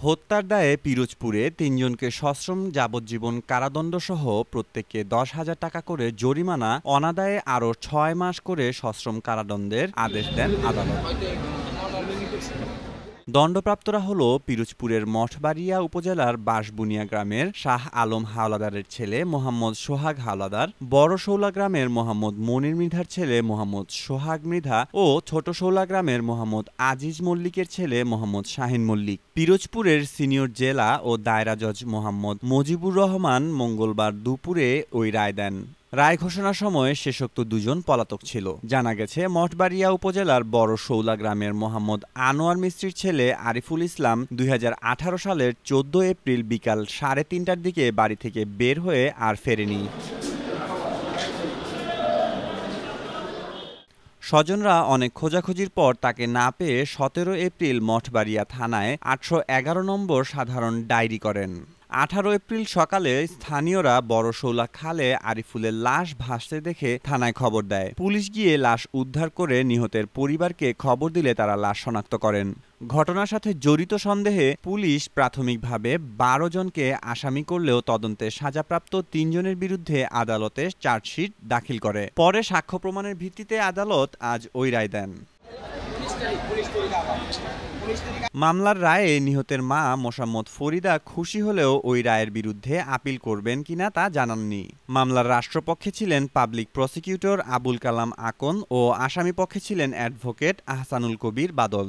হত্যার দায়ে পিরোজপুরে ৩ জনকে সশ্রম যাবজ্জীবন কারাদণ্ডসহ প্রত্যেককে ১০,০০০ টাকা করে জরিমানা, অনাদায়ে আরও ৬ মাস করে সশ্রম কারাদণ্ডের আদেশ দেন আদালত। দণ্ডপ্রাপ্তরা হল পিরোজপুরের মঠবাড়িয়া উপজেলার বাঁশবুনিয়া গ্রামের শাহ আলম হাওলাদারের ছেলে মোহাম্মদ সোহাগ হাওলাদার, বড় শৌলা গ্রামের মোহাম্মদ মনির মৃধার ছেলে মোহাম্মদ সোহাগ মৃধা ও ছোট শৌলা গ্রামের মোহাম্মদ আজিজ মল্লিকের ছেলে মোহাম্মদ শাহিন মল্লিক। পিরোজপুরের সিনিয়র জেলা ও দায়রা জজ মোহাম্মদ মজিবুর রহমান মঙ্গলবার দুপুরে ওই রায় দেন। রায় ঘোষণার সময় শেষোক্ত দুজন পলাতক ছিল। জানা গেছে, মঠবাড়িয়া উপজেলার বড় শৌলা গ্রামের মোহাম্মদ আনোয়ার মিস্ত্রির ছেলে আরিফুল ইসলাম ২০১৮ সালের ১৪ এপ্রিল বিকাল ৩:৩০টার দিকে বাড়ি থেকে বের হয়ে আর ফেরেনি। স্বজনরা অনেক খোঁজাখুঁজির পর তাকে না পেয়ে ১৭ এপ্রিল মঠবাড়িয়া থানায় ৮১১ নম্বর সাধারণ ডায়েরি করেন। ১৮ এপ্রিল সকালে স্থানীয়রা বড় শৌলা খালে আরিফুলের লাশ ভাসতে দেখে থানায় খবর দেয়। পুলিশ গিয়ে লাশ উদ্ধার করে নিহতের পরিবারকে খবর দিলে তারা লাশ শনাক্ত করেন। ঘটনার সাথে জড়িত সন্দেহে পুলিশ প্রাথমিকভাবে ১২ জনকে আসামি করলেও তদন্তে সাজাপ্রাপ্ত ৩ জনের বিরুদ্ধে আদালতে চার্জশিট দাখিল করে। পরে সাক্ষ্য প্রমাণের ভিত্তিতে আদালত আজ ওই রায় দেন। মামলার রায়ে নিহতের মা মোসাম্মদ ফরিদা খুশি হলেও ওই রায়ের বিরুদ্ধে আপিল করবেন কিনা তা জানাননি। মামলার রাষ্ট্রপক্ষে ছিলেন পাবলিক প্রসিকিউটর আবুল কালাম আকন ও আসামিপক্ষে ছিলেন অ্যাডভোকেট আহসানুল কবির বাদল।